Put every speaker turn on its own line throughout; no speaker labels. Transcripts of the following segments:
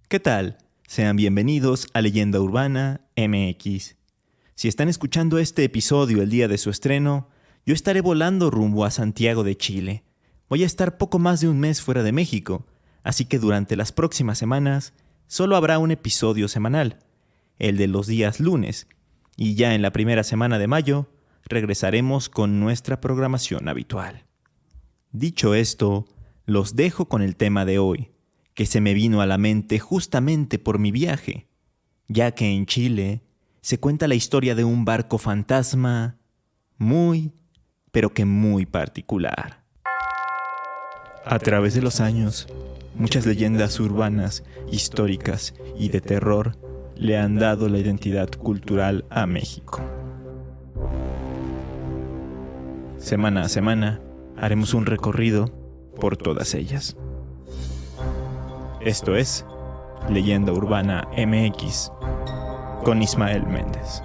¿Qué tal? Sean bienvenidos a Leyenda Urbana MX. Si están escuchando este episodio el día de su estreno, yo estaré volando rumbo a Santiago de Chile. Voy a estar poco más de un mes fuera de México, así que durante las próximas semanas solo habrá un episodio semanal, el de los días lunes, y ya en la primera semana de mayo regresaremos con nuestra programación habitual. Dicho esto, los dejo con el tema de hoy, que se me vino a la mente justamente por mi viaje, ya que en Chile se cuenta la historia de un barco fantasma muy, pero que muy particular. A través de los años, muchas leyendas urbanas, históricas y de terror le han dado la identidad cultural a México. Semana a semana haremos un recorrido por todas ellas. Esto es Leyenda Urbana MX con Ismael Méndez.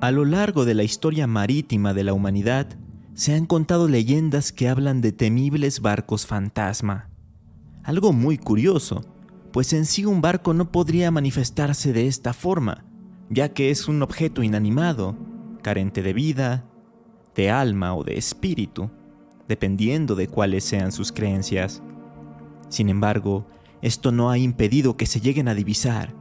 A lo largo de la historia marítima de la humanidad, se han contado leyendas que hablan de temibles barcos fantasma. Algo muy curioso, pues en sí un barco no podría manifestarse de esta forma, ya que es un objeto inanimado, carente de vida, de alma o de espíritu, dependiendo de cuáles sean sus creencias. Sin embargo, esto no ha impedido que se lleguen a divisar,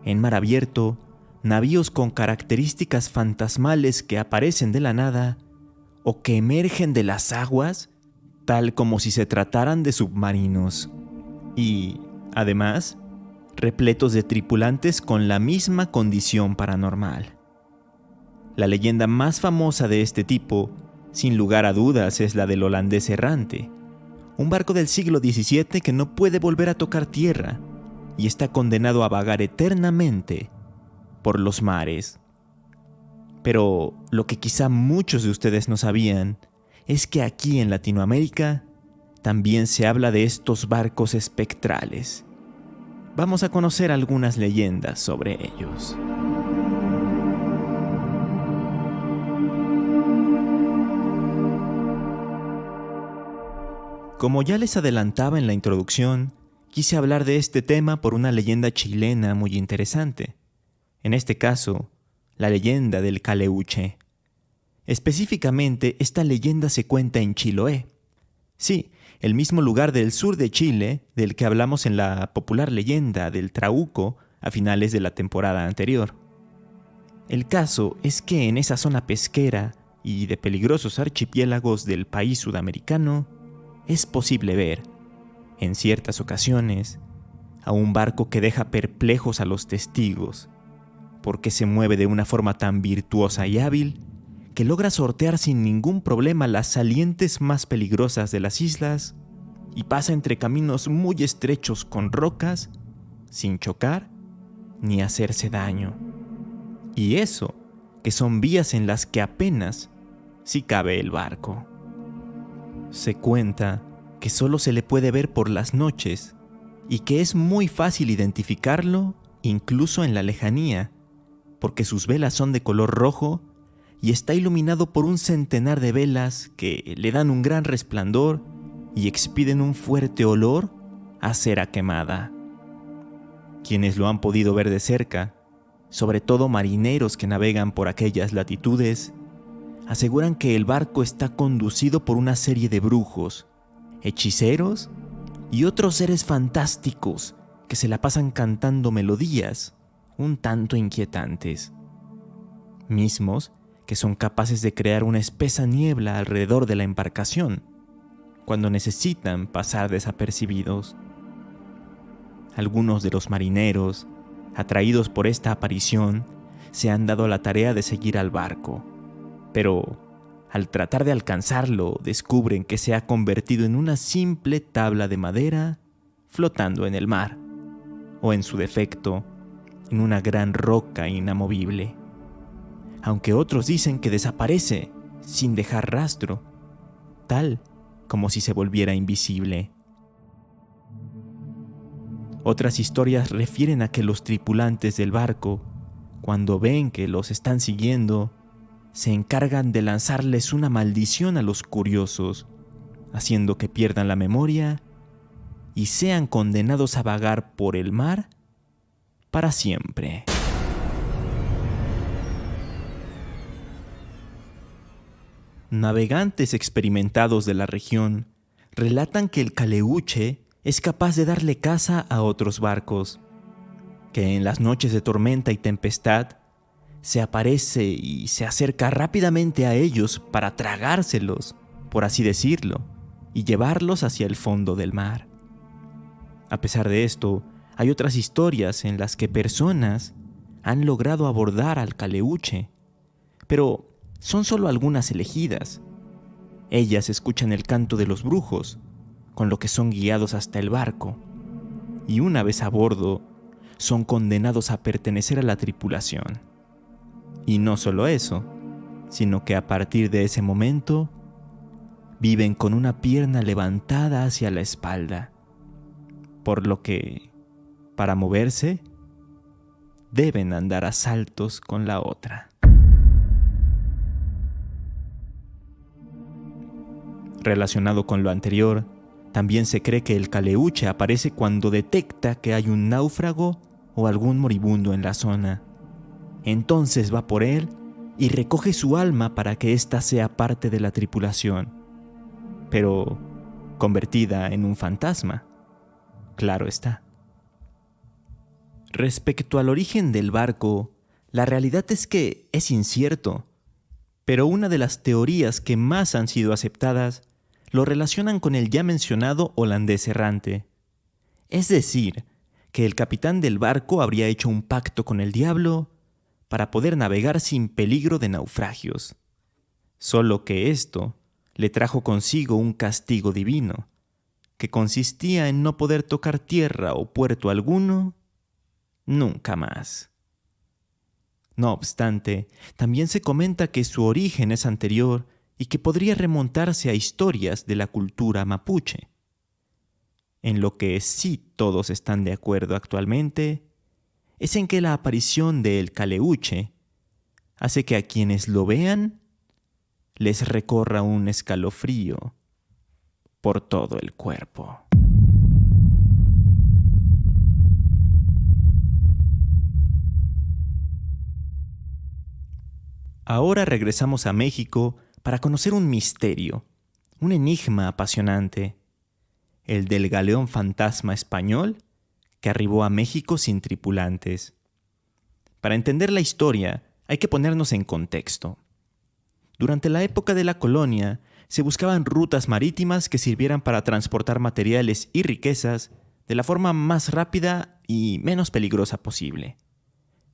en mar abierto, navíos con características fantasmales que aparecen de la nada o que emergen de las aguas, tal como si se trataran de submarinos. Y, además, repletos de tripulantes con la misma condición paranormal. La leyenda más famosa de este tipo, sin lugar a dudas, es la del holandés errante, un barco del siglo XVII que no puede volver a tocar tierra y está condenado a vagar eternamente por los mares. Pero lo que quizá muchos de ustedes no sabían es que aquí en Latinoamérica también se habla de estos barcos espectrales. Vamos a conocer algunas leyendas sobre ellos. Como ya les adelantaba en la introducción, quise hablar de este tema por una leyenda chilena muy interesante. En este caso, la leyenda del Caleuche. Específicamente, esta leyenda se cuenta en Chiloé. Sí, el mismo lugar del sur de Chile del que hablamos en la popular leyenda del Trauco a finales de la temporada anterior. El caso es que en esa zona pesquera y de peligrosos archipiélagos del país sudamericano, es posible ver, en ciertas ocasiones, a un barco que deja perplejos a los testigos, porque se mueve de una forma tan virtuosa y hábil que logra sortear sin ningún problema las salientes más peligrosas de las islas y pasa entre caminos muy estrechos con rocas sin chocar ni hacerse daño. Y eso, que son vías en las que apenas sí cabe el barco. Se cuenta que solo se le puede ver por las noches y que es muy fácil identificarlo incluso en la lejanía, porque sus velas son de color rojo y está iluminado por un centenar de velas que le dan un gran resplandor y expiden un fuerte olor a cera quemada. Quienes lo han podido ver de cerca, sobre todo marineros que navegan por aquellas latitudes, aseguran que el barco está conducido por una serie de brujos, hechiceros y otros seres fantásticos que se la pasan cantando melodías un tanto inquietantes, mismos que son capaces de crear una espesa niebla alrededor de la embarcación cuando necesitan pasar desapercibidos. Algunos de los marineros, atraídos por esta aparición, se han dado la tarea de seguir al barco, pero al tratar de alcanzarlo descubren que se ha convertido en una simple tabla de madera flotando en el mar, o en su defecto, en una gran roca inamovible. Aunque otros dicen que desaparece sin dejar rastro, tal como si se volviera invisible. Otras historias refieren a que los tripulantes del barco, cuando ven que los están siguiendo, se encargan de lanzarles una maldición a los curiosos, haciendo que pierdan la memoria y sean condenados a vagar por el mar para siempre. Navegantes experimentados de la región relatan que el caleuche es capaz de darle caza a otros barcos, que en las noches de tormenta y tempestad se aparece y se acerca rápidamente a ellos para tragárselos, por así decirlo, y llevarlos hacia el fondo del mar. A pesar de esto, hay otras historias en las que personas han logrado abordar al caleuche, pero son solo algunas elegidas. Ellas escuchan el canto de los brujos, con lo que son guiados hasta el barco, y una vez a bordo, son condenados a pertenecer a la tripulación. Y no solo eso, sino que a partir de ese momento, viven con una pierna levantada hacia la espalda, por lo que, para moverse, deben andar a saltos con la otra. Relacionado con lo anterior, también se cree que el caleuche aparece cuando detecta que hay un náufrago o algún moribundo en la zona. Entonces va por él y recoge su alma para que ésta sea parte de la tripulación, pero convertida en un fantasma. Claro está. Respecto al origen del barco, la realidad es que es incierto, pero una de las teorías que más han sido aceptadas lo relacionan con el ya mencionado holandés errante. Es decir, que el capitán del barco habría hecho un pacto con el diablo para poder navegar sin peligro de naufragios. Solo que esto le trajo consigo un castigo divino, que consistía en no poder tocar tierra o puerto alguno nunca más. No obstante, también se comenta que su origen es anterior y que podría remontarse a historias de la cultura mapuche. En lo que sí todos están de acuerdo actualmente es en que la aparición del caleuche hace que a quienes lo vean les recorra un escalofrío por todo el cuerpo. Ahora regresamos a México para conocer un misterio, un enigma apasionante, el del galeón fantasma español que arribó a México sin tripulantes. Para entender la historia, hay que ponernos en contexto. Durante la época de la colonia, se buscaban rutas marítimas que sirvieran para transportar materiales y riquezas de la forma más rápida y menos peligrosa posible.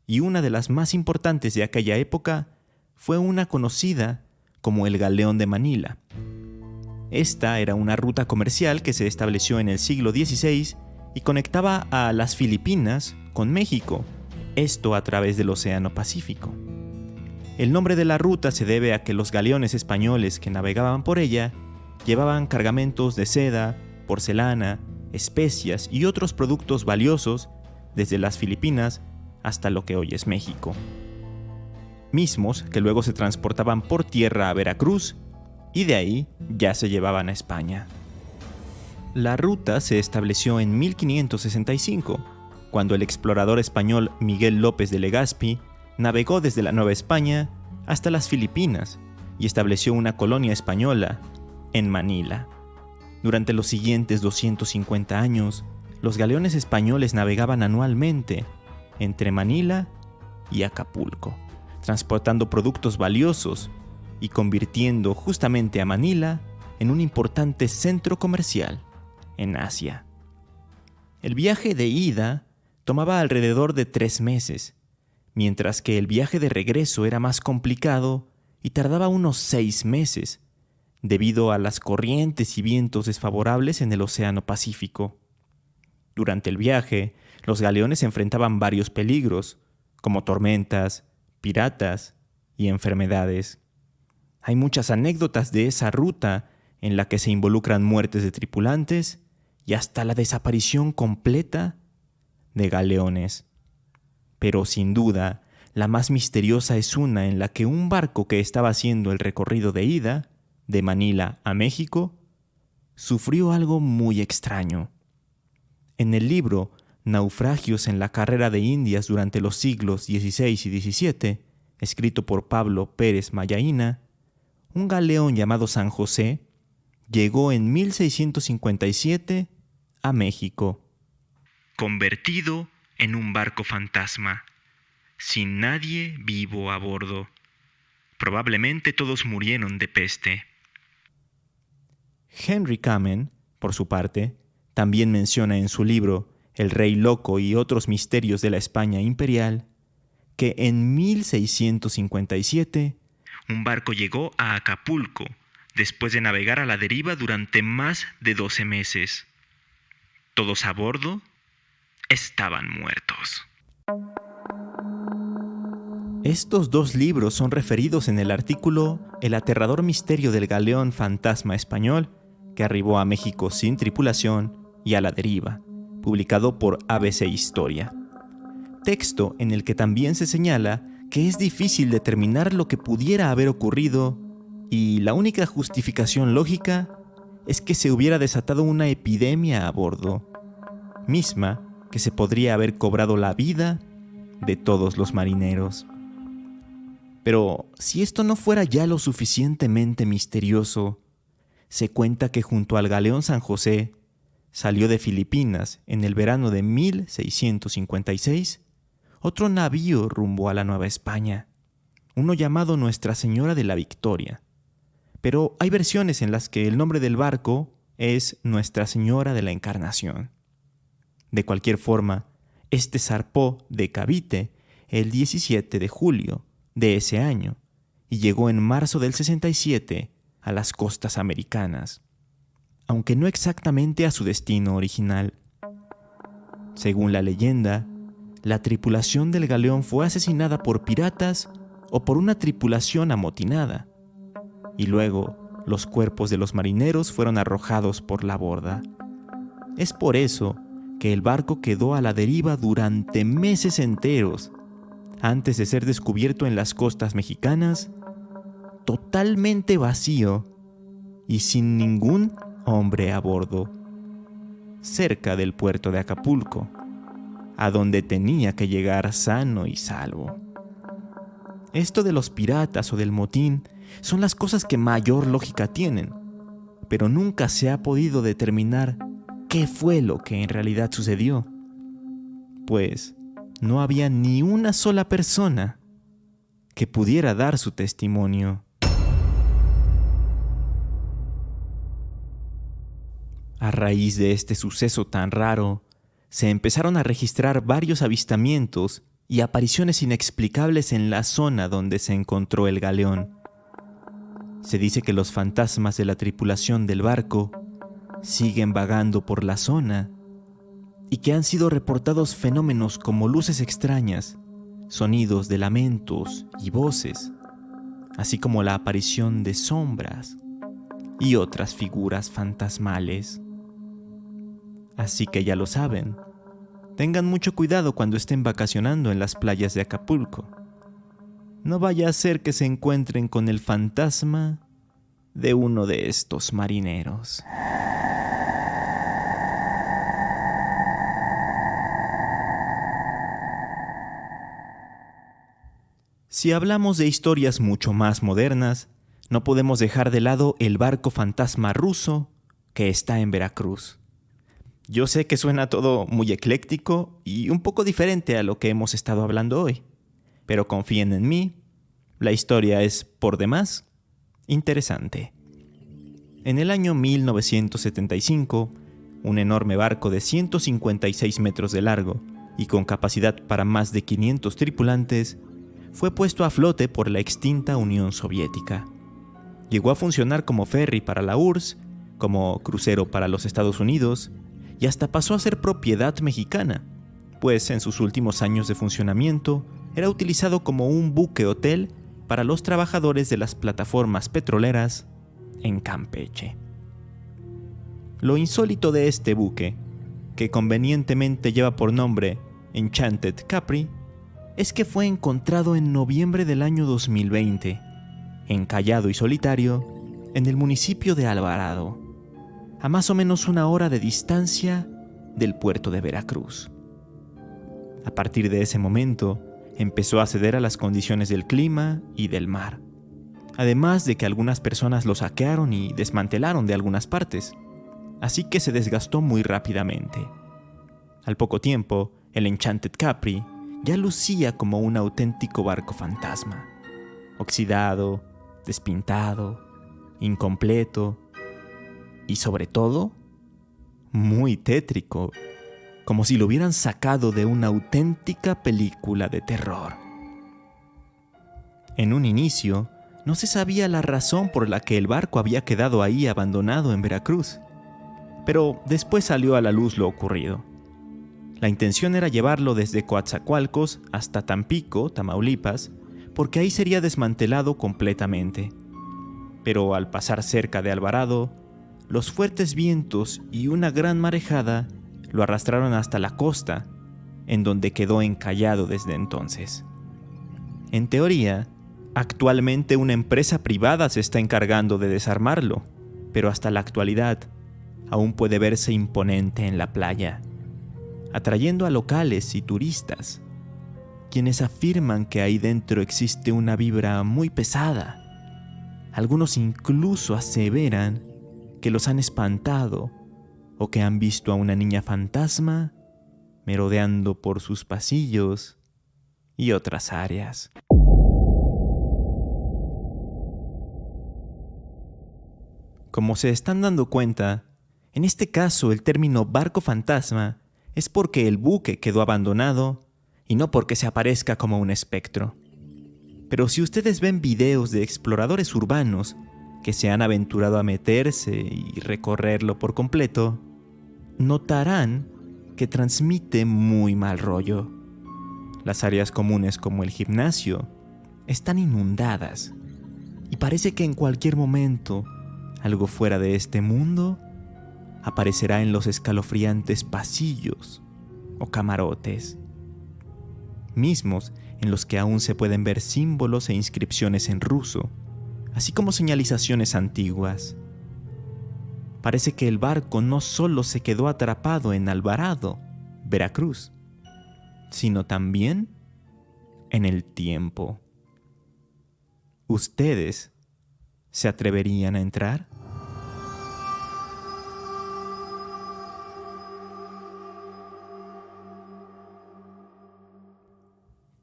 Y una de las más importantes de aquella época fue una conocida como el Galeón de Manila. Esta era una ruta comercial que se estableció en el siglo XVI y conectaba a las Filipinas con México, esto a través del Océano Pacífico. El nombre de la ruta se debe a que los galeones españoles que navegaban por ella llevaban cargamentos de seda, porcelana, especias y otros productos valiosos desde las Filipinas hasta lo que hoy es México, mismos que luego se transportaban por tierra a Veracruz y de ahí ya se llevaban a España. La ruta se estableció en 1565, cuando el explorador español Miguel López de Legazpi navegó desde la Nueva España hasta las Filipinas y estableció una colonia española en Manila. Durante los siguientes 250 años, los galeones españoles navegaban anualmente entre Manila y Acapulco, transportando productos valiosos y convirtiendo justamente a Manila en un importante centro comercial en Asia. El viaje de ida tomaba alrededor de 3 meses, mientras que el viaje de regreso era más complicado y tardaba unos 6 meses, debido a las corrientes y vientos desfavorables en el Océano Pacífico. Durante el viaje, los galeones enfrentaban varios peligros, como tormentas, piratas y enfermedades. Hay muchas anécdotas de esa ruta en la que se involucran muertes de tripulantes y hasta la desaparición completa de galeones. Pero sin duda, la más misteriosa es una en la que un barco que estaba haciendo el recorrido de ida, de Manila a México, sufrió algo muy extraño. En el libro Naufragios en la carrera de Indias durante los siglos XVI y XVII, escrito por Pablo Pérez Mayaína, un galeón llamado San José llegó en 1657 a México, convertido en un barco fantasma, sin nadie vivo a bordo. Probablemente todos murieron de peste. Henry Kamen, por su parte, también menciona en su libro El Rey Loco y otros misterios de la España imperial que en 1657 un barco llegó a Acapulco después de navegar a la deriva durante más de 12 meses. Todos a bordo estaban muertos. Estos dos libros son referidos en el artículo El aterrador misterio del galeón fantasma español que arribó a México sin tripulación y a la deriva, publicado por ABC Historia. Texto en el que también se señala que es difícil determinar lo que pudiera haber ocurrido y la única justificación lógica es que se hubiera desatado una epidemia a bordo, misma que se podría haber cobrado la vida de todos los marineros. Pero si esto no fuera ya lo suficientemente misterioso, se cuenta que junto al galeón San José salió de Filipinas en el verano de 1656 otro navío rumbo a la Nueva España, uno llamado Nuestra Señora de la Victoria. Pero hay versiones en las que el nombre del barco es Nuestra Señora de la Encarnación. De cualquier forma, este zarpó de Cavite el 17 de julio de ese año y llegó en marzo del 67 a las costas americanas, aunque no exactamente a su destino original. Según la leyenda, la tripulación del galeón fue asesinada por piratas o por una tripulación amotinada, y luego los cuerpos de los marineros fueron arrojados por la borda. Es por eso que el barco quedó a la deriva durante meses enteros, antes de ser descubierto en las costas mexicanas, totalmente vacío y sin ningún hombre a bordo, cerca del puerto de Acapulco, a donde tenía que llegar sano y salvo. Esto de los piratas o del motín son las cosas que mayor lógica tienen, pero nunca se ha podido determinar qué fue lo que en realidad sucedió, pues no había ni una sola persona que pudiera dar su testimonio. A raíz de este suceso tan raro, se empezaron a registrar varios avistamientos y apariciones inexplicables en la zona donde se encontró el galeón. Se dice que los fantasmas de la tripulación del barco siguen vagando por la zona y que han sido reportados fenómenos como luces extrañas, sonidos de lamentos y voces, así como la aparición de sombras y otras figuras fantasmales. Así que ya lo saben, tengan mucho cuidado cuando estén vacacionando en las playas de Acapulco. No vaya a ser que se encuentren con el fantasma de uno de estos marineros. Si hablamos de historias mucho más modernas, no podemos dejar de lado el barco fantasma ruso que está en Veracruz. Yo sé que suena todo muy ecléctico y un poco diferente a lo que hemos estado hablando hoy, pero confíen en mí, la historia es por demás interesante. En el año 1975, un enorme barco de 156 metros de largo y con capacidad para más de 500 tripulantes fue puesto a flote por la extinta Unión Soviética. Llegó a funcionar como ferry para la URSS, como crucero para los Estados Unidos, y hasta pasó a ser propiedad mexicana, pues en sus últimos años de funcionamiento era utilizado como un buque hotel para los trabajadores de las plataformas petroleras en Campeche. Lo insólito de este buque, que convenientemente lleva por nombre Enchanted Capri, es que fue encontrado en noviembre del año 2020, encallado y solitario, en el municipio de Alvarado, a más o menos 1 hora de distancia del puerto de Veracruz. A partir de ese momento, empezó a ceder a las condiciones del clima y del mar, además de que algunas personas lo saquearon y desmantelaron de algunas partes, así que se desgastó muy rápidamente. Al poco tiempo, el Enchanted Capri ya lucía como un auténtico barco fantasma, oxidado, despintado, incompleto y sobre todo, muy tétrico, como si lo hubieran sacado de una auténtica película de terror. En un inicio, no se sabía la razón por la que el barco había quedado ahí abandonado en Veracruz, pero después salió a la luz lo ocurrido. La intención era llevarlo desde Coatzacoalcos hasta Tampico, Tamaulipas, porque ahí sería desmantelado completamente. Pero al pasar cerca de Alvarado, los fuertes vientos y una gran marejada lo arrastraron hasta la costa, en donde quedó encallado desde entonces. En teoría, actualmente una empresa privada se está encargando de desarmarlo, pero hasta la actualidad aún puede verse imponente en la playa, atrayendo a locales y turistas, quienes afirman que ahí dentro existe una vibra muy pesada. Algunos incluso aseveran que los han espantado o que han visto a una niña fantasma merodeando por sus pasillos y otras áreas. Como se están dando cuenta, en este caso el término barco fantasma es porque el buque quedó abandonado y no porque se aparezca como un espectro. Pero si ustedes ven videos de exploradores urbanos que se han aventurado a meterse y recorrerlo por completo, notarán que transmite muy mal rollo. Las áreas comunes como el gimnasio están inundadas y parece que en cualquier momento algo fuera de este mundo aparecerá en los escalofriantes pasillos o camarotes, mismos en los que aún se pueden ver símbolos e inscripciones en ruso, así como señalizaciones antiguas. Parece que el barco no solo se quedó atrapado en Alvarado, Veracruz, sino también en el tiempo. ¿Ustedes se atreverían a entrar?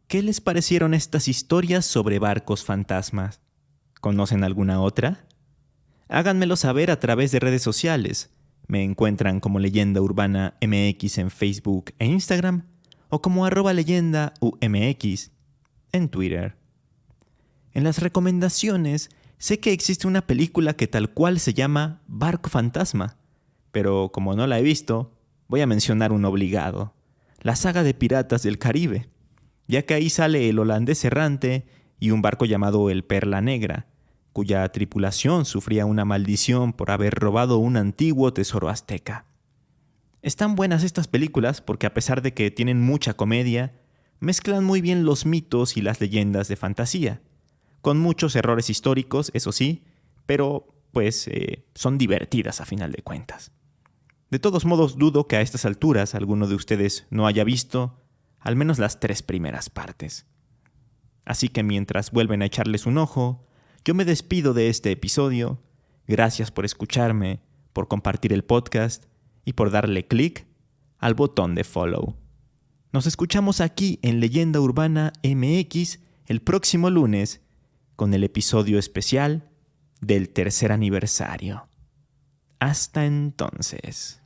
¿Qué les parecieron estas historias sobre barcos fantasmas? ¿Conocen alguna otra? Háganmelo saber a través de redes sociales. Me encuentran como Leyenda Urbana MX en Facebook e Instagram o como @leyendaumx en Twitter. En las recomendaciones sé que existe una película que tal cual se llama Barco Fantasma, pero como no la he visto, voy a mencionar un obligado, la saga de Piratas del Caribe, ya que ahí sale el holandés errante y un barco llamado el Perla Negra, cuya tripulación sufría una maldición por haber robado un antiguo tesoro azteca. Están buenas estas películas porque a pesar de que tienen mucha comedia, mezclan muy bien los mitos y las leyendas de fantasía, con muchos errores históricos, eso sí, pero son divertidas a final de cuentas. De todos modos, dudo que a estas alturas alguno de ustedes no haya visto al menos las 3 primeras partes. Así que mientras vuelven a echarles un ojo, yo me despido de este episodio. Gracias por escucharme, por compartir el podcast y por darle clic al botón de follow. Nos escuchamos aquí en Leyenda Urbana MX el próximo lunes con el episodio especial del 3er aniversario. Hasta entonces.